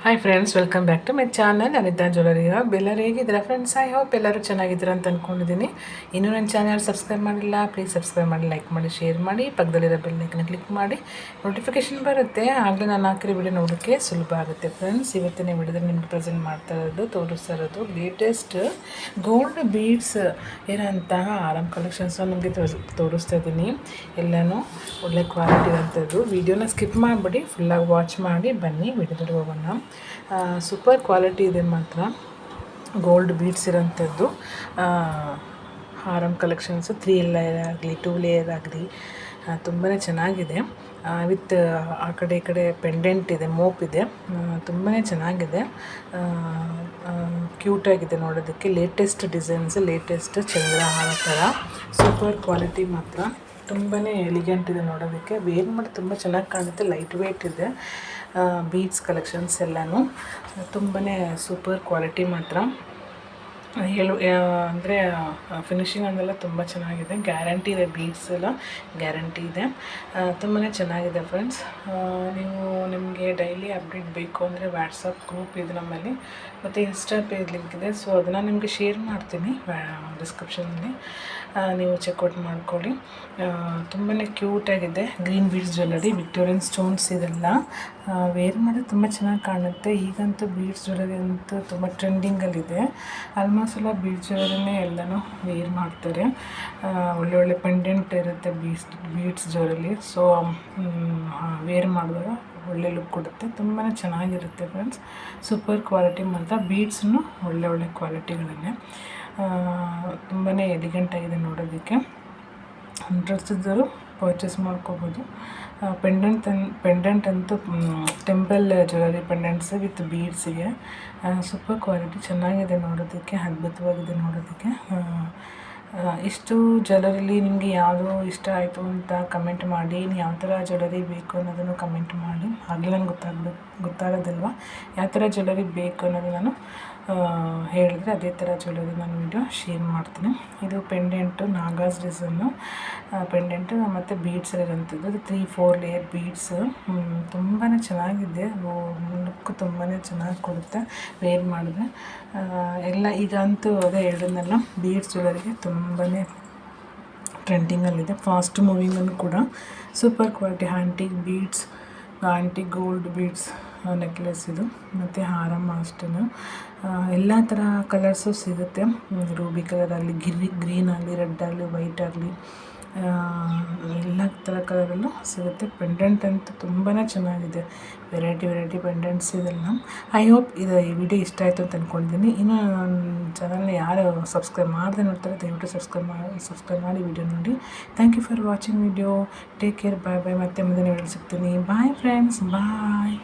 Hi friends, welcome back to my channel. Anitha jewellery hub. ಎಲ್ಲರೂ ಹೇಗಿದ್ದೀರಾ friends? I hope ಎಲ್ಲರೂ ಚೆನ್ನಾಗಿದ್ದೀರಾ ಅಂತ ಅಂದ್ಕೊಂಡಿದ್ದೀನಿ. ಇನ್ನೂ ನನ್ನ ಚಾನಲ್ ಸಬ್ಸ್ಕ್ರೈಬ್ ಮಾಡಿಲ್ಲ, ಪ್ಲೀಸ್ ಸಬ್ಸ್ಕ್ರೈಬ್ ಮಾಡಿ, ಲೈಕ್ ಮಾಡಿ, ಶೇರ್ ಮಾಡಿ, ಪಕ್ಕದಲ್ಲಿರೋ ಬೆಲ್ ಐಕನ್ನ ಕ್ಲಿಕ್ ಮಾಡಿ ನೋಟಿಫಿಕೇಷನ್ ಬರುತ್ತೆ. ಆಗಲೇ ನಾನು ಹಾಕಿರೋ ವಿಡಿಯೋ ನೋಡೋಕ್ಕೆ ಸುಲಭ ಆಗುತ್ತೆ ಫ್ರೆಂಡ್ಸ್. ಇವತ್ತಿನ ವಿಡಿಯೋದಲ್ಲಿ ನಿಮ್ಗೆ ಪ್ರೆಸೆಂಟ್ ಮಾಡ್ತಾ ಇರೋದು, ತೋರಿಸ್ತಾ ಇರೋದು ಲೇಟೆಸ್ಟ್ ಗೋಲ್ಡ್ ಬೀಡ್ಸ್ ಇರೋಂತಹ ಆರಾಮ್ ಕಲೆಕ್ಷನ್ಸ್ ನಿಮಗೆ ತೋರಿಸ್ತಾ ಇದ್ದೀನಿ. ಎಲ್ಲನೂ ಒಳ್ಳೆ ಕ್ವಾಲಿಟಿ ಇರೋಂಥದ್ದು. ವಿಡಿಯೋನ ಸ್ಕಿಪ್ ಮಾಡಿಬಿಡಿ, ಫುಲ್ಲಾಗಿ ವಾಚ್ ಮಾಡಿ ಬನ್ನಿ ವಿಡಿಯೋದಲ್ಲಿ ಹೋಗೋಣ. ಸೂಪರ್ ಕ್ವಾಲಿಟಿ ಇದೆ ಮಾತ್ರ. ಗೋಲ್ಡ್ ಬೀಡ್ಸ್ ಇರೋಂಥದ್ದು ಹಾರಮ್ ಕಲೆಕ್ಷನ್ಸು 3 ಲೇಯರ್ ಆಗಲಿ 2 ಲೇಯರ್ ಆಗಲಿ ತುಂಬಾ ಚೆನ್ನಾಗಿದೆ. ವಿತ್ ಆ ಕಡೆ ಈ ಕಡೆ ಪೆಂಡೆಂಟ್ ಇದೆ, ಮೋಪ್ ಇದೆ, ತುಂಬಾ ಚೆನ್ನಾಗಿದೆ. ಕ್ಯೂಟಾಗಿದೆ ನೋಡೋದಕ್ಕೆ. ಲೇಟೆಸ್ಟ್ ಡಿಸೈನ್ಸ್, ಲೇಟೆಸ್ಟ್ ಚಂದ್ರಹಾರ ಥರ ಸೂಪರ್ ಕ್ವಾಲಿಟಿ ಮಾತ್ರ. ತುಂಬಾ ಎಲಿಗೆಂಟ್ ಇದೆ ನೋಡೋದಕ್ಕೆ. ವೇರ್ ಮಾಡಿ ತುಂಬ ಚೆನ್ನಾಗಿ ಕಾಣುತ್ತೆ. ಲೈಟ್ ವೇಟ್ ಇದೆ. ಬೀಡ್ಸ್ ಕಲೆಕ್ಷನ್ಸ್ ಎಲ್ಲನೂ ತುಂಬಾ ಸೂಪರ್ ಕ್ವಾಲಿಟಿ ಮಾತ್ರ. ಅಂದರೆ ಫಿನಿಶಿಂಗ್ ಅಂದೆಲ್ಲ ತುಂಬ ಚೆನ್ನಾಗಿದೆ. ಗ್ಯಾರಂಟಿ ಇದೆ, ಬೀಡ್ಸ್ ಎಲ್ಲ ಗ್ಯಾರಂಟಿ ಇದೆ. ತುಂಬಾ ಚೆನ್ನಾಗಿದೆ ಫ್ರೆಂಡ್ಸ್. ನಿಮಗೆ ಡೈಲಿ ಅಪ್ಡೇಟ್ ಬೇಕು ಅಂದರೆ ವಾಟ್ಸಪ್ ಗ್ರೂಪ್ ಇದೆ ನಮ್ಮಲ್ಲಿ, ಮತ್ತು ಇನ್ಸ್ಟಾ ಪೇಜ್ ಲಿಂಕ್ ಇದೆ. ಸೊ ಅದನ್ನು ನಿಮಗೆ ಶೇರ್ ಮಾಡ್ತೀನಿ ಡಿಸ್ಕ್ರಿಪ್ಷನಲ್ಲಿ, ನೀವು ಚೆಕ್ಔಟ್ ಮಾಡ್ಕೊಳ್ಳಿ. ತುಂಬಾ ಕ್ಯೂಟಾಗಿದೆ. Green beads jewellery, Victorian stones ಇದೆಲ್ಲ ವೇರ್ ಮಾಡಿದ್ರೆ ತುಂಬ ಚೆನ್ನಾಗಿ ಕಾಣುತ್ತೆ. ಈಗಂತೂ ಬೀಡ್ಸ್ ಜ್ಯುವೆಲರಿ ಅಂತೂ ತುಂಬ ಟ್ರೆಂಡಿಂಗಲ್ಲಿದೆ. ಆಲ್ಮೋಸ್ಟ್ ಎಲ್ಲ ಬೀಡ್ಸ್ ಜ್ಯುವೆಲರಿನೇ ಎಲ್ಲನೂ ವೇರ್ ಮಾಡ್ತಾರೆ. ಒಳ್ಳೊಳ್ಳೆ ಪೆಂಡೆಂಟ್ ಇರುತ್ತೆ ಬೀಡ್ಸ್ ಜ್ಯುವೆಲರಿ. ಸೊ ವೇರ್ ಮಾಡಿದಾಗ ಒಳ್ಳೆ ಲುಕ್ ಕೊಡುತ್ತೆ. ತುಂಬಾ ಚೆನ್ನಾಗಿರುತ್ತೆ ಫ್ರೆಂಡ್ಸ್. ಸೂಪರ್ ಕ್ವಾಲಿಟಿ ಮಾತ್ರ. ಬೀಡ್ಸನ್ನು ಒಳ್ಳೆ ಕ್ವಾಲಿಟಿಗಳನ್ನೇ. ತುಂಬಾ ಎಲಿಗೆಂಟಾಗಿದೆ ನೋಡೋದಕ್ಕೆ. ಇಂಟ್ರೆಸ್ಟ್ ಇದ್ದರೂ ಪರ್ಚೇಸ್ ಮಾಡ್ಕೋಬೋದು. ಪೆಂಡೆಂಟ್ ಅಂತೂ ಟೆಂಪಲ್ ಜ್ಯುವೆಲರಿ ಪೆಂಡೆಂಟ್ಸ್ ವಿತ್ ಬೀಡ್ಸಿಗೆ ಸೂಪರ್ ಕ್ವಾಲಿಟಿ ಚೆನ್ನಾಗಿದೆ ನೋಡೋದಕ್ಕೆ. ಅದ್ಭುತವಾಗಿದೆ ನೋಡೋದಕ್ಕೆ. ಇಷ್ಟು ಜ್ಯುವೆಲರಿಲಿ ನಿಮಗೆ ಯಾವುದು ಇಷ್ಟ ಆಯಿತು ಅಂತ ಕಮೆಂಟ್ ಮಾಡಿ. ಯಾವ ಥರ ಜ್ಯುವೆಲರಿ ಬೇಕು ಅನ್ನೋದನ್ನು ಕಮೆಂಟ್ ಮಾಡಿ. ಆಗಲೇ ನನಗೆ ಗೊತ್ತಾಗೋದಿಲ್ವ ಯಾವ ಥರ ಜ್ಯುವೆಲರಿ ಬೇಕು ಅನ್ನೋದು ನಾನು ಹೇಳಿದ್ರೆ ಅದೇ ಥರ ಜ್ಯುವೆಲರಿ ನಾನು ವಿಡಿಯೋ ಶೇರ್ ಮಾಡ್ತೀನಿ. ಇದು ಪೆಂಡೆಂಟು, ನಾಗಾಸ್ ಡಿಸೈನು ಪೆಂಡೆಂಟು ಮತ್ತು ಬೀಡ್ಸ್ ಇರೋಂಥದ್ದು. ಅದು 3-4 ಲೇಯರ್ ಬೀಡ್ಸು. ತುಂಬಾ ಚೆನ್ನಾಗಿದೆ. ಲುಕ್ ತುಂಬಾ ಚೆನ್ನಾಗಿ ಕೊಡುತ್ತೆ ವೇರ್ ಮಾಡಿದ್ರೆ. ಎಲ್ಲ ಈಗಂತೂ ಅದೇ ಹೇಳಿದ್ನಲ್ಲ, ಬೀಡ್ಸ್ ಜ್ಯುವೆಲರಿಗೆ ತುಂಬಾ ಟ್ರೆಂಡಿಂಗಲ್ಲಿದೆ. ಫಾಸ್ಟ್ ಮೂವಿಂಗನ್ನು ಕೂಡ. Super quality antique beads, antique gold beads necklace ಇದು, ಮತ್ತು ಹಾರಮ್ ಅಷ್ಟೇ. ಎಲ್ಲ ಥರ ಕಲರ್ಸು ಸಿಗುತ್ತೆ. ರೂಬಿ ಕಲರ್ ಆಗಲಿ, ಗ್ರೀನ್ ಆಗಲಿ, ರೆಡ್ ಆಗಲಿ, ವೈಟ್ ಆಗಲಿ, ಎಲ್ಲ ಥರ ಕಲರಲ್ಲೂ ಸಿಗುತ್ತೆ. ಪೆಂಡೆಂಟ್ ಅಂತೂ ತುಂಬಾ ಚೆನ್ನಾಗಿದೆ. ವೆರೈಟಿ ಪೆಂಡೆಂಟ್ಸ್ ಇದೆಲ್ಲ. ಐ ಹೋಪ್ ಈ ವಿಡಿಯೋ ಇಷ್ಟ ಆಯಿತು ಅಂತ ಅಂದ್ಕೊಂಡಿದ್ದೀನಿ. ಇನ್ನು ಚಾನಲ್ನ ಯಾರು ಸಬ್ಸ್ಕ್ರೈಬ್ ಮಾಡದೆ ನೋಡ್ತಾರೆ ದಯವಿಟ್ಟು ಸಬ್ಸ್ಕ್ರೈಬ್ ಮಾಡಿ ವಿಡಿಯೋ ನೋಡಿ. Thank you for watching video. Take care. Bye. ಮತ್ತೆ ಮುಂದಿನ ವಿಡಿಯೋ ಸಿಗ್ತೀನಿ. ಬಾಯ್ ಫ್ರೆಂಡ್ಸ್, ಬಾಯ್.